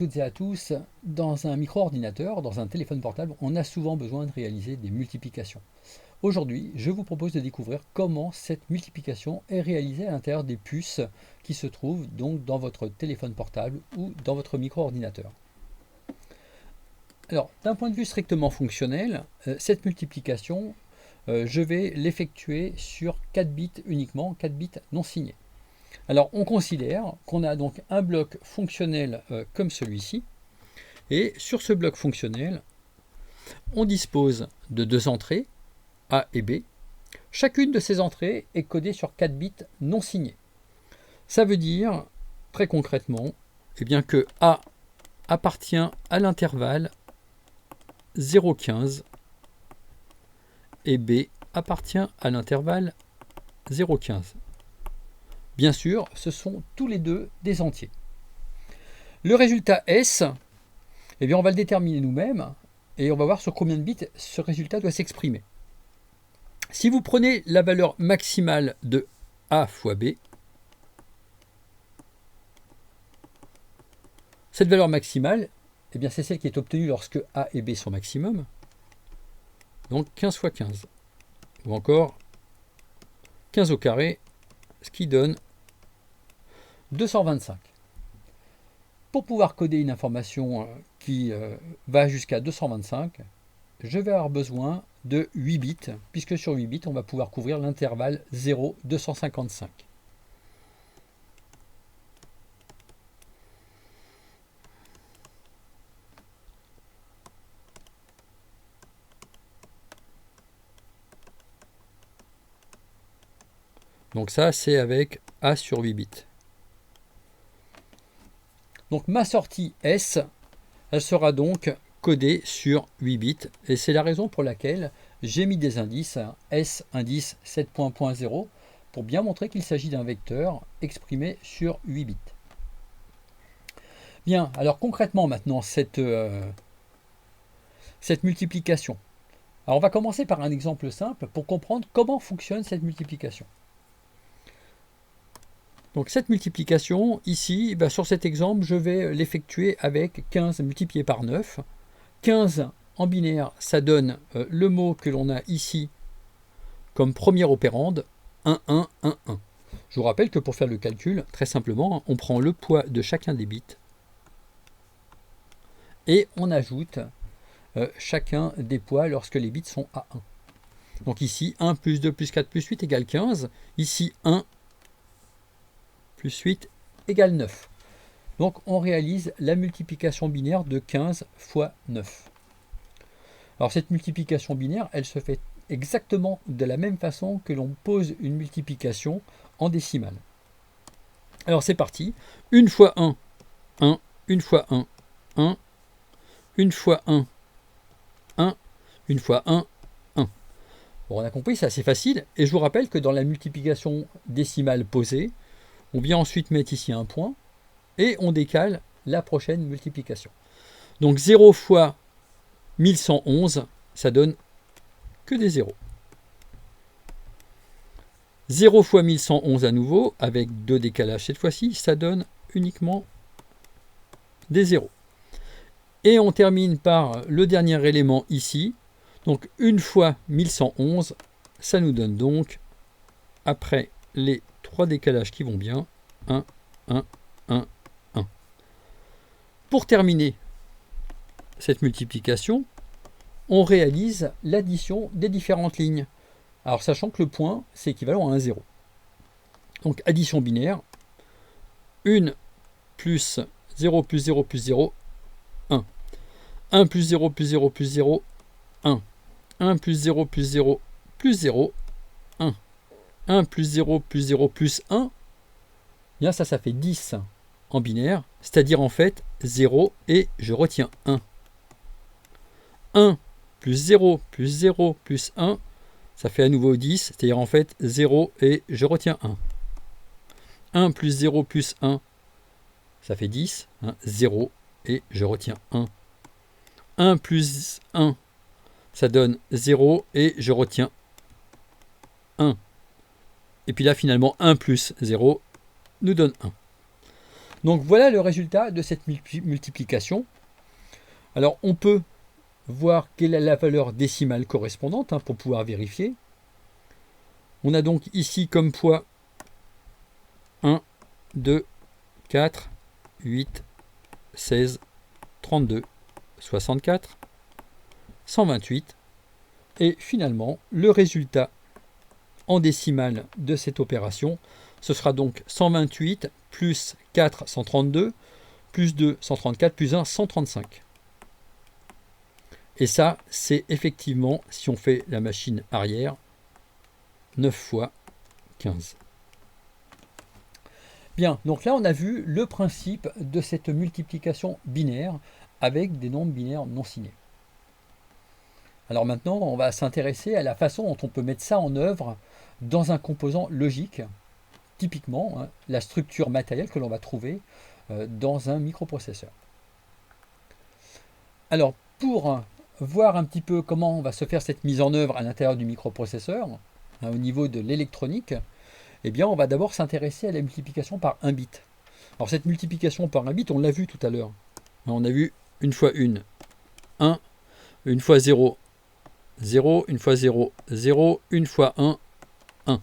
Toutes et à tous, dans un micro-ordinateur, dans un téléphone portable, on a souvent besoin de réaliser des multiplications. Aujourd'hui, je vous propose de découvrir comment cette multiplication est réalisée à l'intérieur des puces qui se trouvent donc dans votre téléphone portable ou dans votre micro-ordinateur. Alors, d'un point de vue strictement fonctionnel, cette multiplication, je vais l'effectuer sur 4 bits uniquement, 4 bits non signés. Alors, on considère qu'on a donc un bloc fonctionnel comme celui-ci, et sur ce bloc fonctionnel, on dispose de deux entrées, A et B. Chacune de ces entrées est codée sur 4 bits non signés. Ça veut dire, très concrètement, eh bien que A appartient à l'intervalle 0,15 et B appartient à l'intervalle 0,15. Bien sûr, ce sont tous les deux des entiers. Le résultat S, eh bien on va le déterminer nous-mêmes et on va voir sur combien de bits ce résultat doit s'exprimer. Si vous prenez la valeur maximale de A fois B, cette valeur maximale, eh bien c'est celle qui est obtenue lorsque A et B sont maximum, donc 15 fois 15, ou encore 15 au carré, ce qui donne 225. Pour pouvoir coder une information qui va jusqu'à 225, je vais avoir besoin de 8 bits, puisque sur 8 bits, on va pouvoir couvrir l'intervalle 0,255. Donc ça, c'est avec A sur 8 bits. Donc ma sortie S, elle sera donc codée sur 8 bits, et c'est la raison pour laquelle j'ai mis des indices, S indice 7.0, pour bien montrer qu'il s'agit d'un vecteur exprimé sur 8 bits. Bien, alors concrètement maintenant, cette multiplication. Alors on va commencer par un exemple simple pour comprendre comment fonctionne cette multiplication. Donc cette multiplication, ici, sur cet exemple, je vais l'effectuer avec 15 multiplié par 9. 15 en binaire, ça donne le mot que l'on a ici comme première opérande, 1, 1, 1, 1. Je vous rappelle que pour faire le calcul, très simplement, on prend le poids de chacun des bits et on ajoute chacun des poids lorsque les bits sont à 1. Donc ici, 1 plus 2 plus 4 plus 8 égale 15. Ici, 1 plus 8 égale 9. Donc on réalise la multiplication binaire de 15 fois 9. Alors cette multiplication binaire, elle se fait exactement de la même façon que l'on pose une multiplication en décimale. Alors c'est parti. 1 fois 1, 1. 1 fois 1, 1. 1 fois 1, 1. 1 fois 1, 1. Bon, on a compris, c'est assez facile. Et je vous rappelle que dans la multiplication décimale posée, on vient ensuite mettre ici un point et on décale la prochaine multiplication. Donc 0 fois 1111, ça donne que des zéros. 0 fois 1111 à nouveau, avec deux décalages cette fois-ci, ça donne uniquement des zéros. Et on termine par le dernier élément ici. Donc 1 fois 1111, ça nous donne donc, après les trois décalages qui vont bien, 1, 1, 1, 1. Pour terminer cette multiplication, on réalise l'addition des différentes lignes. Alors sachant que le point, c'est équivalent à un 0. Donc addition binaire, 1 plus 0 plus 0 plus 0, 1. 1 plus 0 plus 0 plus 0, 1. 1 plus 0 plus 0 plus 0, 1. 1 plus 0 plus 0 plus 1, bien ça fait 10 en binaire, c'est-à-dire en fait 0 et je retiens 1. 1 plus 0 plus 0 plus 1, ça fait à nouveau 10, c'est-à-dire en fait 0 et je retiens 1. 1 plus 0 plus 1, ça fait 10, 0 et je retiens 1. 1 plus 1, ça donne 0 et je retiens 1. Et puis là finalement 1 plus 0 nous donne 1. Donc voilà le résultat de cette multiplication. Alors on peut voir quelle est la valeur décimale correspondante pour pouvoir vérifier. On a donc ici comme poids 1, 2, 4, 8, 16, 32, 64, 128. Et finalement, le résultat en décimale de cette opération, ce sera donc 128 plus 4, 132, plus 2, 134, plus 1, 135. Et ça, c'est effectivement, si on fait la machine arrière, 9 fois 15. Bien, donc là on a vu le principe de cette multiplication binaire avec des nombres binaires non signés. Alors maintenant, on va s'intéresser à la façon dont on peut mettre ça en œuvre dans un composant logique, typiquement la structure matérielle que l'on va trouver dans un microprocesseur. Alors, pour voir un petit peu comment on va se faire cette mise en œuvre à l'intérieur du microprocesseur, au niveau de l'électronique, eh bien, on va d'abord s'intéresser à la multiplication par un bit. Alors, cette multiplication par un bit, on l'a vu tout à l'heure. On a vu une fois 1, une fois 0, 0, une fois 0, 0, une fois 1, 1.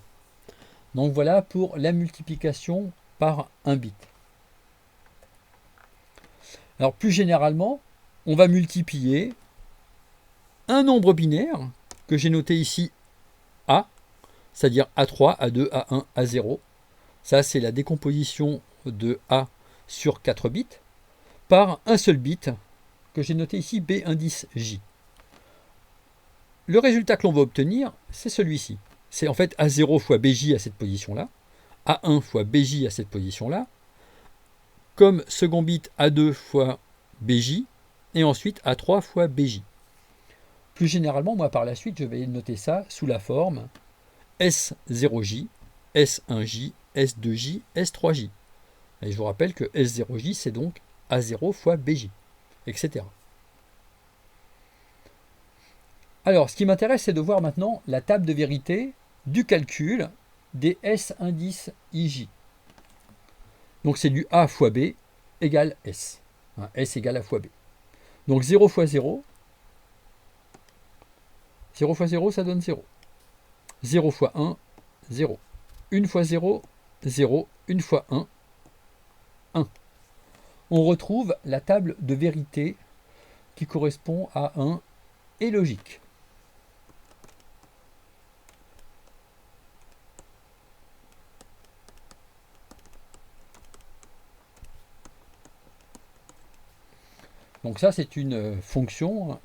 Donc voilà pour la multiplication par un bit. Alors plus généralement, on va multiplier un nombre binaire que j'ai noté ici A, c'est-à-dire A3, A2, A1, A0. Ça, c'est la décomposition de A sur 4 bits, par un seul bit que j'ai noté ici B indice J. Le résultat que l'on va obtenir, c'est celui-ci. C'est en fait A0 fois BJ à cette position-là, A1 fois BJ à cette position-là, comme second bit A2 fois BJ, et ensuite A3 fois BJ. Plus généralement, moi par la suite, je vais noter ça sous la forme S0J, S1J, S2J, S3J. Et je vous rappelle que S0J, c'est donc A0 fois BJ, etc. Alors, ce qui m'intéresse, c'est de voir maintenant la table de vérité du calcul des S indices IJ. Donc, c'est du A fois B égale S. S égale A fois B. Donc, 0 fois 0, 0 fois 0, ça donne 0. 0 fois 1, 0. 1 fois 0, 0. 1 fois 1, 1. On retrouve la table de vérité qui correspond à un et logique. Donc ça, c'est une fonction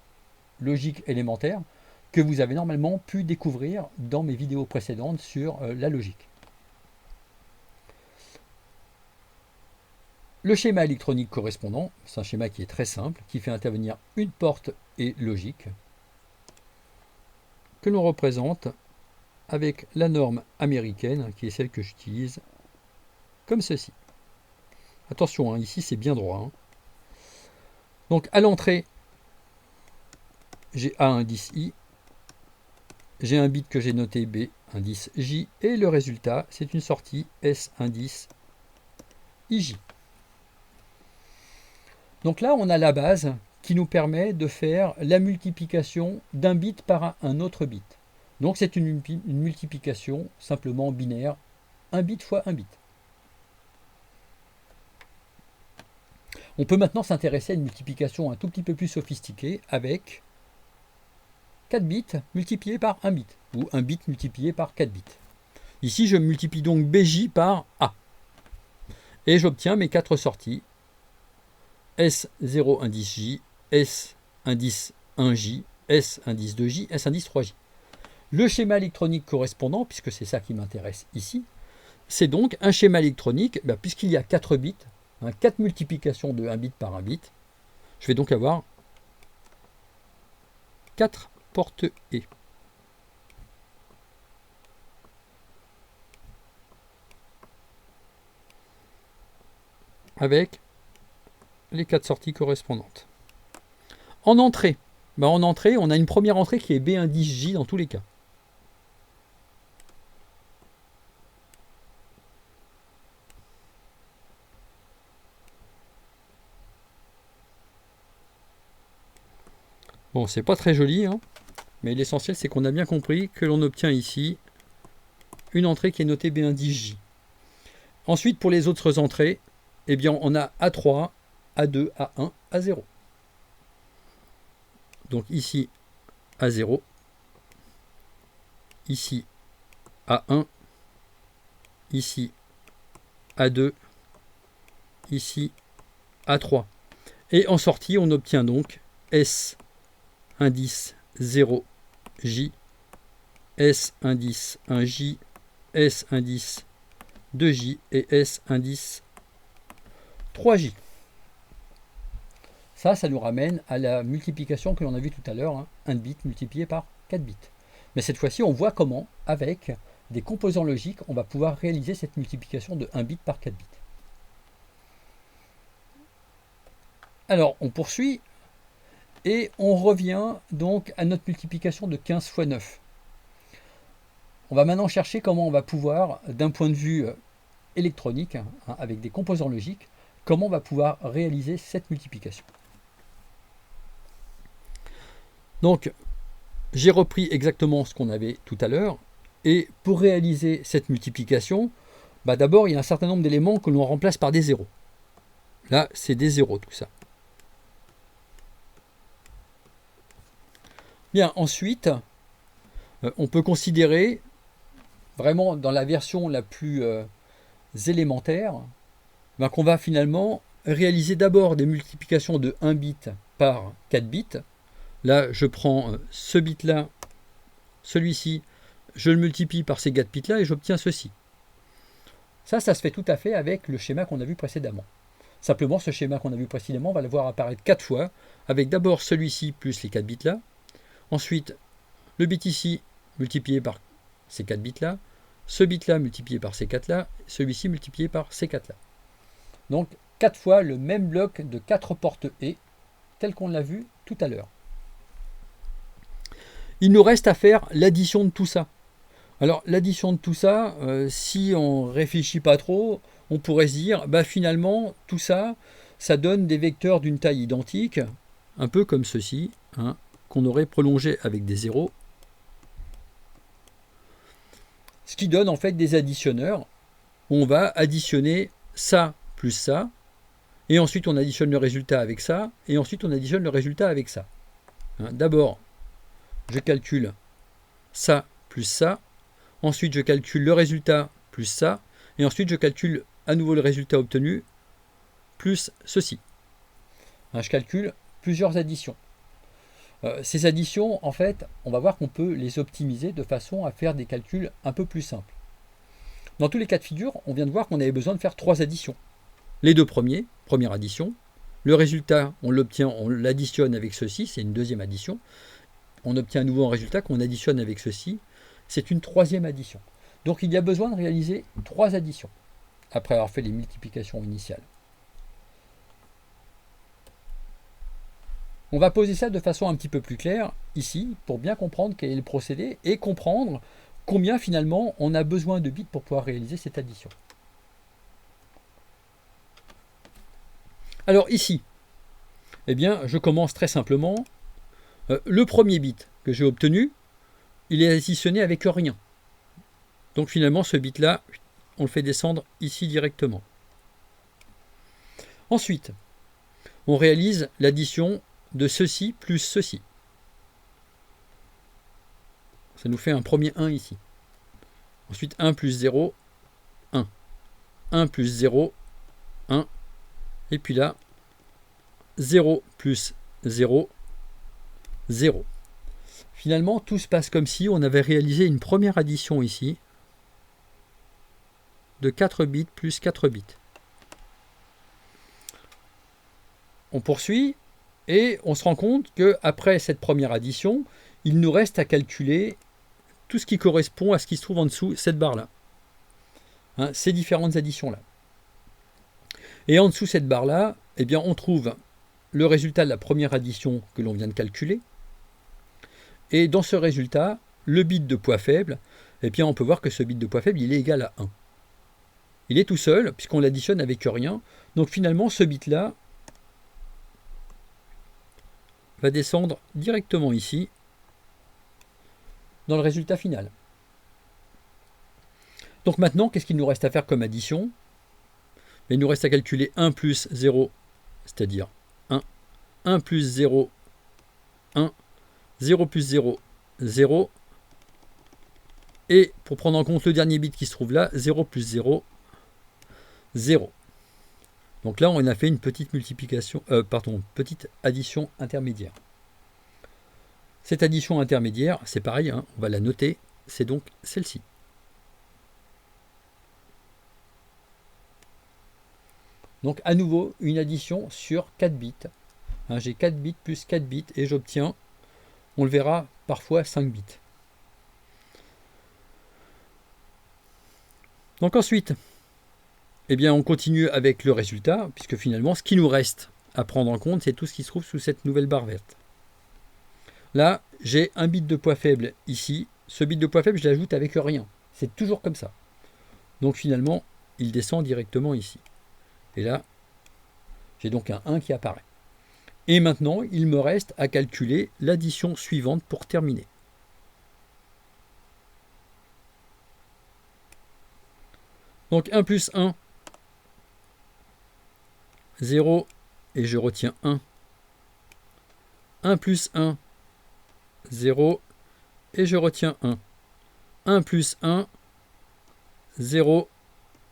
logique élémentaire que vous avez normalement pu découvrir dans mes vidéos précédentes sur la logique. Le schéma électronique correspondant, c'est un schéma qui est très simple, qui fait intervenir une porte et logique, que l'on représente avec la norme américaine, qui est celle que j'utilise, comme ceci. Attention, ici c'est bien droit. Donc à l'entrée, j'ai A indice I, j'ai un bit que j'ai noté B indice J, et le résultat, c'est une sortie S indice IJ. Donc là, on a la base qui nous permet de faire la multiplication d'un bit par un autre bit. Donc c'est une multiplication simplement binaire, un bit fois un bit. On peut maintenant s'intéresser à une multiplication un tout petit peu plus sophistiquée avec 4 bits multipliés par 1 bit, ou 1 bit multiplié par 4 bits. Ici, je multiplie donc BJ par A. Et j'obtiens mes 4 sorties. S0 indice J, S indice 1J, S indice 2J, S indice 3J. Le schéma électronique correspondant, puisque c'est ça qui m'intéresse ici, c'est donc un schéma électronique, puisqu'il y a 4 bits, 4 multiplications de 1 bit par 1 bit, je vais donc avoir 4 portes E. Avec les 4 sorties correspondantes. En entrée, on a une première entrée qui est B indice J dans tous les cas. Bon, c'est pas très joli, hein, mais l'essentiel c'est qu'on a bien compris que l'on obtient ici une entrée qui est notée B110J. Ensuite, pour les autres entrées, eh bien, on a A3, A2, A1, A0. Donc ici, A0, ici, A1, ici, A2, ici, A3. Et en sortie, on obtient donc S indice 0J, S indice 1J, S indice 2J et S indice 3J. Ça nous ramène à la multiplication que l'on a vue tout à l'heure, hein, 1 bit multiplié par 4 bits. Mais cette fois-ci, on voit comment, avec des composants logiques, on va pouvoir réaliser cette multiplication de 1 bit par 4 bits. Alors, on poursuit et on revient donc à notre multiplication de 15 fois 9. On va maintenant chercher comment on va pouvoir, d'un point de vue électronique, hein, avec des composants logiques, comment on va pouvoir réaliser cette multiplication. Donc, j'ai repris exactement ce qu'on avait tout à l'heure, et pour réaliser cette multiplication, d'abord, il y a un certain nombre d'éléments que l'on remplace par des zéros. Là, c'est des zéros, tout ça. Bien, ensuite, on peut considérer, vraiment dans la version la plus élémentaire, qu'on va finalement réaliser d'abord des multiplications de 1 bit par 4 bits. Là, je prends ce bit-là, celui-ci, je le multiplie par ces 4 bits-là et j'obtiens ceci. Ça se fait tout à fait avec le schéma qu'on a vu précédemment. Simplement, ce schéma qu'on a vu précédemment, on va le voir apparaître 4 fois, avec d'abord celui-ci plus les 4 bits-là, ensuite le bit ici multiplié par ces 4 bits-là, ce bit-là multiplié par ces 4-là, celui-ci multiplié par ces 4-là. Donc, 4 fois le même bloc de 4 portes et, tel qu'on l'a vu tout à l'heure. Il nous reste à faire l'addition de tout ça. Alors, l'addition de tout ça, si on ne réfléchit pas trop, on pourrait se dire, finalement, tout ça, ça donne des vecteurs d'une taille identique, un peu comme ceci, hein, qu'on aurait prolongé avec des zéros. Ce qui donne en fait des additionneurs. On va additionner ça plus ça, et ensuite on additionne le résultat avec ça, et ensuite on additionne le résultat avec ça. Hein, d'abord, je calcule ça plus ça, ensuite je calcule le résultat plus ça, et ensuite je calcule à nouveau le résultat obtenu plus ceci. Hein, je calcule plusieurs additions. Ces additions, en fait, on va voir qu'on peut les optimiser de façon à faire des calculs un peu plus simples. Dans tous les cas de figure, on vient de voir qu'on avait besoin de faire 3 additions. Les deux premiers, première addition. Le résultat, on l'obtient, on l'additionne avec ceci, c'est une deuxième addition. On obtient à nouveau un résultat qu'on additionne avec ceci, c'est une troisième addition. Donc il y a besoin de réaliser 3 additions, après avoir fait les multiplications initiales. On va poser ça de façon un petit peu plus claire, ici, pour bien comprendre quel est le procédé, et comprendre combien finalement on a besoin de bits pour pouvoir réaliser cette addition. Alors ici, eh bien, je commence très simplement. Le premier bit que j'ai obtenu, il est additionné avec rien. Donc finalement, ce bit-là, on le fait descendre ici directement. Ensuite, on réalise l'addition de ceci plus ceci. Ça nous fait un premier 1 ici. Ensuite, 1 plus 0, 1. 1 plus 0, 1. Et puis là, 0 plus 0, 0. Finalement, tout se passe comme si on avait réalisé une première addition ici de 4 bits plus 4 bits. On poursuit et on se rend compte qu'après cette première addition, il nous reste à calculer tout ce qui correspond à ce qui se trouve en dessous, cette barre-là. Hein, ces différentes additions-là. Et en dessous de cette barre-là, eh bien, on trouve le résultat de la première addition que l'on vient de calculer. Et dans ce résultat, le bit de poids faible, eh bien, on peut voir que ce bit de poids faible, il est égal à 1. Il est tout seul, puisqu'on l'additionne avec rien. Donc finalement, ce bit-là va descendre directement ici, dans le résultat final. Donc maintenant, qu'est-ce qu'il nous reste à faire comme addition? Il nous reste à calculer 1 plus 0, c'est-à-dire 1. 1 plus 0, 1. 0 plus 0, 0. Et pour prendre en compte le dernier bit qui se trouve là, 0 plus 0, 0. Donc là, on a fait une petite multiplication, petite addition intermédiaire. Cette addition intermédiaire, c'est pareil, hein, on va la noter, c'est donc celle-ci. Donc à nouveau, une addition sur 4 bits. Hein, j'ai 4 bits plus 4 bits et j'obtiens, on le verra, parfois 5 bits. Donc ensuite, eh bien, on continue avec le résultat, puisque finalement, ce qui nous reste à prendre en compte, c'est tout ce qui se trouve sous cette nouvelle barre verte. Là, j'ai un bit de poids faible ici. Ce bit de poids faible, je l'ajoute avec rien. C'est toujours comme ça. Donc finalement, il descend directement ici. Et là, j'ai donc un 1 qui apparaît. Et maintenant, il me reste à calculer l'addition suivante pour terminer. Donc 1 plus 1, 0, et je retiens 1. 1 plus 1, 0, et je retiens 1. 1 plus 1, 0,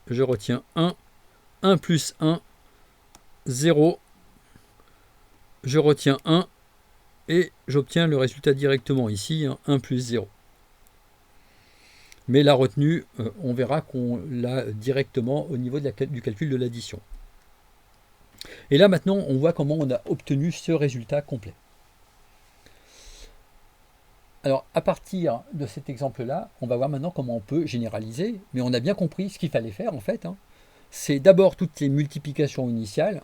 je retiens 1. 1 plus 1, 0, je retiens 1, et j'obtiens le résultat directement ici, 1 plus 0. Mais la retenue, on verra qu'on l'a directement au niveau du calcul de l'addition. Et là maintenant, on voit comment on a obtenu ce résultat complet. Alors à partir de cet exemple-là, on va voir maintenant comment on peut généraliser, mais on a bien compris ce qu'il fallait faire en fait. C'est d'abord toutes les multiplications initiales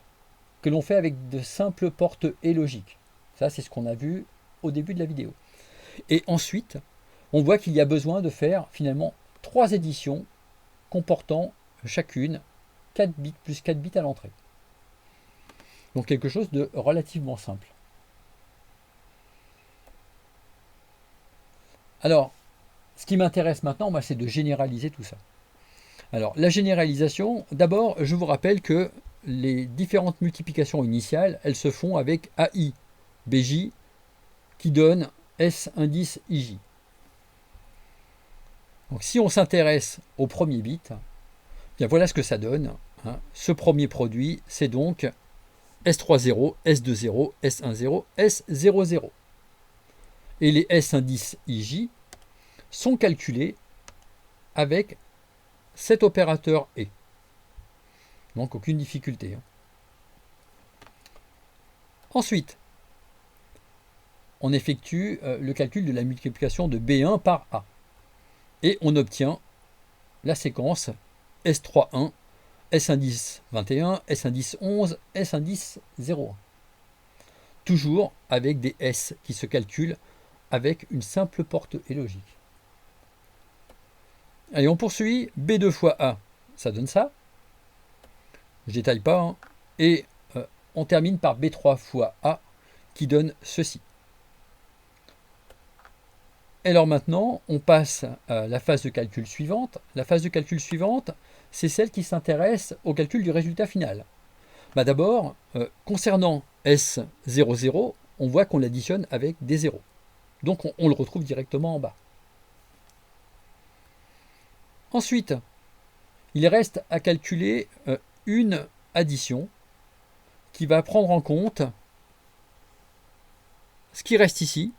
que l'on fait avec de simples portes et logiques. Ça, c'est ce qu'on a vu au début de la vidéo. Et ensuite, on voit qu'il y a besoin de faire finalement 3 additions comportant chacune 4 bits plus 4 bits à l'entrée. Donc quelque chose de relativement simple. Alors, ce qui m'intéresse maintenant, moi, c'est de généraliser tout ça. Alors, la généralisation, d'abord, je vous rappelle que les différentes multiplications initiales, elles se font avec AI, BJ, qui donne S indice IJ. Donc, si on s'intéresse au premier bit, bien voilà ce que ça donne. Ce premier produit, c'est donc S30, S20, S10, S00. Et les S indices IJ sont calculés avec cet opérateur et. Donc aucune difficulté. Ensuite, on effectue le calcul de la multiplication de B1 par A. Et on obtient la séquence S31, S10, 21, S10, 11, S10, 01. Toujours avec des S qui se calculent avec une simple porte et logique. Allez, on poursuit. B2 fois A, ça donne ça. Je détaille pas. Et on termine par B3 fois A, qui donne ceci. Et alors maintenant, on passe à la phase de calcul suivante. La phase de calcul suivante, c'est celle qui s'intéresse au calcul du résultat final. D'abord, concernant S00, on voit qu'on l'additionne avec des zéros. Donc on le retrouve directement en bas. Ensuite, il reste à calculer une addition qui va prendre en compte ce qui reste ici,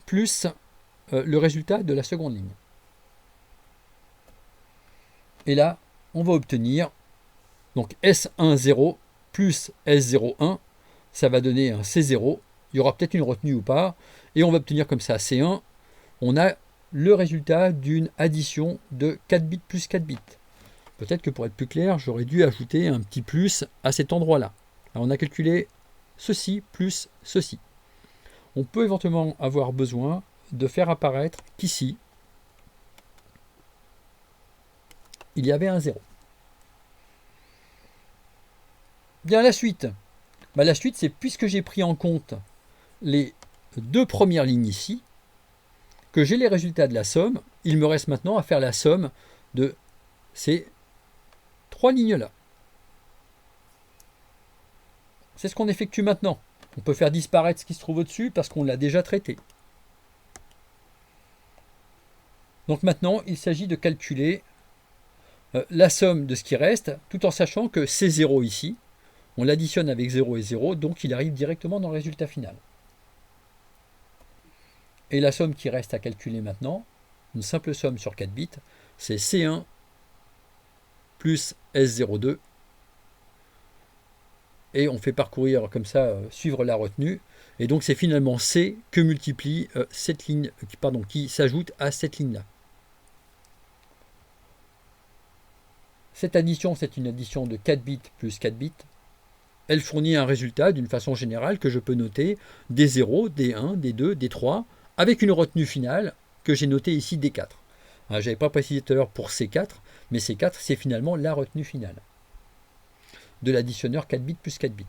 plus le résultat de la seconde ligne. Et là, on va obtenir donc S10 plus S01, ça va donner un C0. Il y aura peut-être une retenue ou pas, et on va obtenir comme ça C1. On a le résultat d'une addition de 4 bits plus 4 bits. Peut-être que pour être plus clair, j'aurais dû ajouter un petit plus à cet endroit-là. Alors on a calculé ceci plus ceci. On peut éventuellement avoir besoin de faire apparaître qu'ici, il y avait un 0. Bien, la suite. La suite, c'est puisque j'ai pris en compte les deux premières lignes ici, que j'ai les résultats de la somme, il me reste maintenant à faire la somme de ces trois lignes-là. C'est ce qu'on effectue maintenant. On peut faire disparaître ce qui se trouve au-dessus parce qu'on l'a déjà traité. Donc maintenant, il s'agit de calculer la somme de ce qui reste, tout en sachant que c'est 0 ici. On l'additionne avec 0 et 0, donc il arrive directement dans le résultat final. Et la somme qui reste à calculer maintenant, une simple somme sur 4 bits, c'est C1 plus S02. Et on fait parcourir comme ça, suivre la retenue. Et donc c'est finalement C que multiplie cette ligne, qui s'ajoute à cette ligne-là. Cette addition, c'est une addition de 4 bits plus 4 bits. Elle fournit un résultat d'une façon générale que je peux noter des 0, des 1, des 2, des 3, avec une retenue finale que j'ai notée ici D4. Je n'avais pas précisé tout à l'heure pour C4, mais C4, c'est finalement la retenue finale de l'additionneur 4 bits plus 4 bits.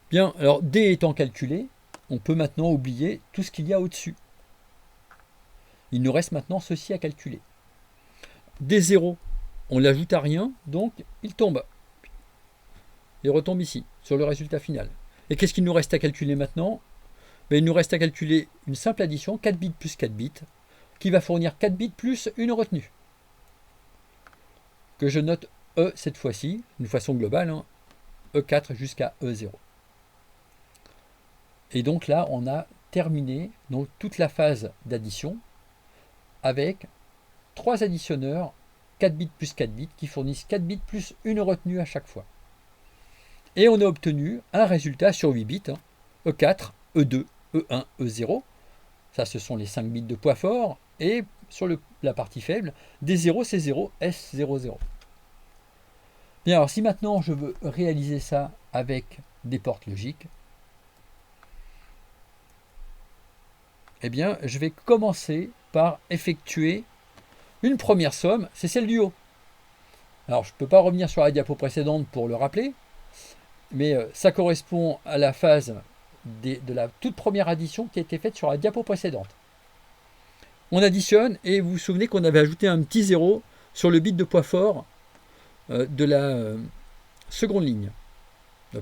Bien, alors D étant calculé, on peut maintenant oublier tout ce qu'il y a au-dessus. Il nous reste maintenant ceci à calculer. D0, on l'ajoute à rien, donc il tombe. Il retombe ici, sur le résultat final. Et qu'est-ce qu'il nous reste à calculer maintenant? Il nous reste à calculer une simple addition, 4 bits plus 4 bits, qui va fournir 4 bits plus une retenue, que je note E cette fois-ci, d'une façon globale, E4 jusqu'à E0. Et donc là, on a terminé donc, toute la phase d'addition avec 3 additionneurs 4 bits plus 4 bits qui fournissent 4 bits plus une retenue à chaque fois. Et on a obtenu un résultat sur 8 bits, E4, E2, E1, E0. Ça, ce sont les 5 bits de poids fort. Et sur la partie faible, D0, C0, S00. Bien, alors si maintenant je veux réaliser ça avec des portes logiques, eh bien, je vais commencer par effectuer une première somme, c'est celle du haut. Alors, je ne peux pas revenir sur la diapo précédente pour le rappeler, mais ça correspond à la phase de la toute première addition qui a été faite sur la diapo précédente. On additionne et vous vous souvenez qu'on avait ajouté un petit 0 sur le bit de poids fort de la seconde ligne,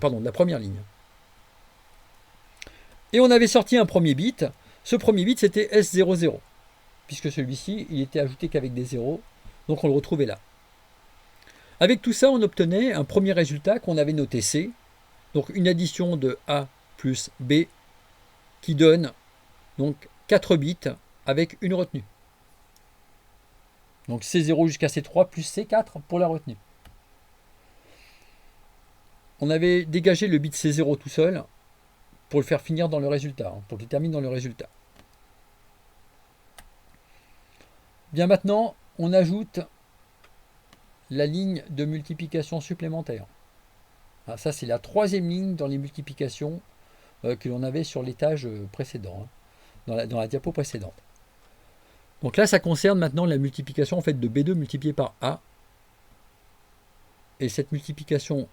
pardon, de la première ligne. Et on avait sorti un premier bit. Ce premier bit, c'était S00, puisque celui-ci, il était ajouté qu'avec des zéros, donc on le retrouvait là. Avec tout ça, on obtenait un premier résultat qu'on avait noté C, donc une addition de A plus B, qui donne donc 4 bits avec une retenue. Donc C0 jusqu'à C3 plus C4 pour la retenue. On avait dégagé le bit C0 tout seul pour le faire finir dans le résultat, pour qu'il termine dans le résultat. Bien maintenant, on ajoute la ligne de multiplication supplémentaire. Ça, c'est la troisième ligne dans les multiplications que l'on avait sur l'étage précédent, dans la diapo précédente. Donc là, ça concerne maintenant la multiplication en fait, de B2 multiplié par A. Et cette multiplication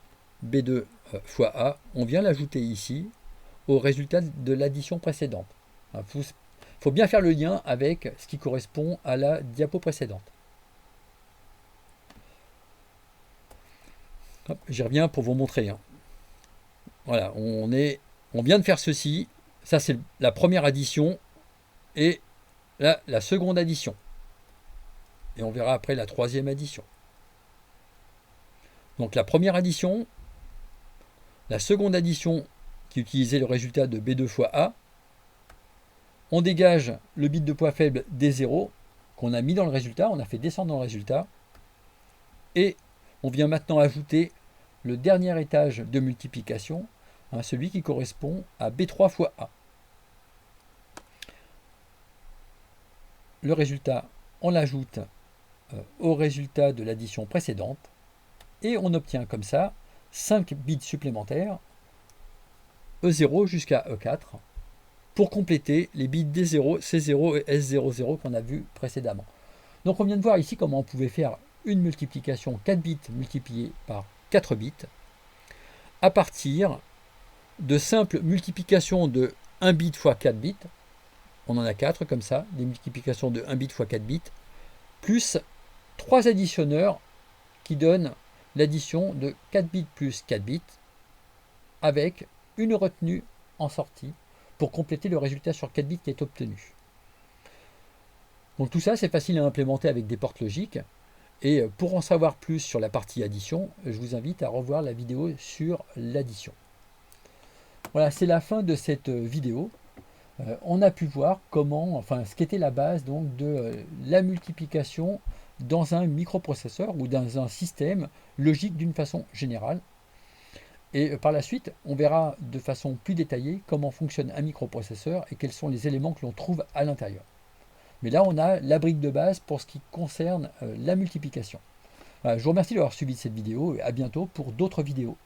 B2 fois A, on vient l'ajouter ici au résultat de l'addition précédente. Il faut bien faire le lien avec ce qui correspond à la diapo précédente. J'y reviens pour vous montrer. Voilà, on vient de faire ceci. Ça, c'est la première addition et là, la seconde addition. Et on verra après la troisième addition. Donc la première addition, la seconde addition qui utilisait le résultat de B2 fois A. On dégage le bit de poids faible D0 qu'on a mis dans le résultat, on a fait descendre dans le résultat. Et on vient maintenant ajouter le dernier étage de multiplication, celui qui correspond à B3 fois A. Le résultat, on l'ajoute au résultat de l'addition précédente et on obtient comme ça 5 bits supplémentaires, E0 jusqu'à E4, pour compléter les bits D0, C0 et S00 qu'on a vu précédemment. Donc on vient de voir ici comment on pouvait faire une multiplication 4 bits multiplié par 4 bits à partir de simple multiplication de 1 bit fois 4 bits. On en a 4 comme ça, des multiplications de 1 bit fois 4 bits, plus 3 additionneurs qui donnent l'addition de 4 bits plus 4 bits avec une retenue en sortie pour compléter le résultat sur 4 bits qui est obtenu. Donc tout ça, c'est facile à implémenter avec des portes logiques. Et pour en savoir plus sur la partie addition, je vous invite à revoir la vidéo sur l'addition. Voilà, c'est la fin de cette vidéo. On a pu voir ce qu'était la base donc, de la multiplication dans un microprocesseur ou dans un système logique d'une façon générale. Et par la suite, on verra de façon plus détaillée comment fonctionne un microprocesseur et quels sont les éléments que l'on trouve à l'intérieur. Mais là, on a la brique de base pour ce qui concerne la multiplication. Je vous remercie d'avoir suivi cette vidéo et à bientôt pour d'autres vidéos.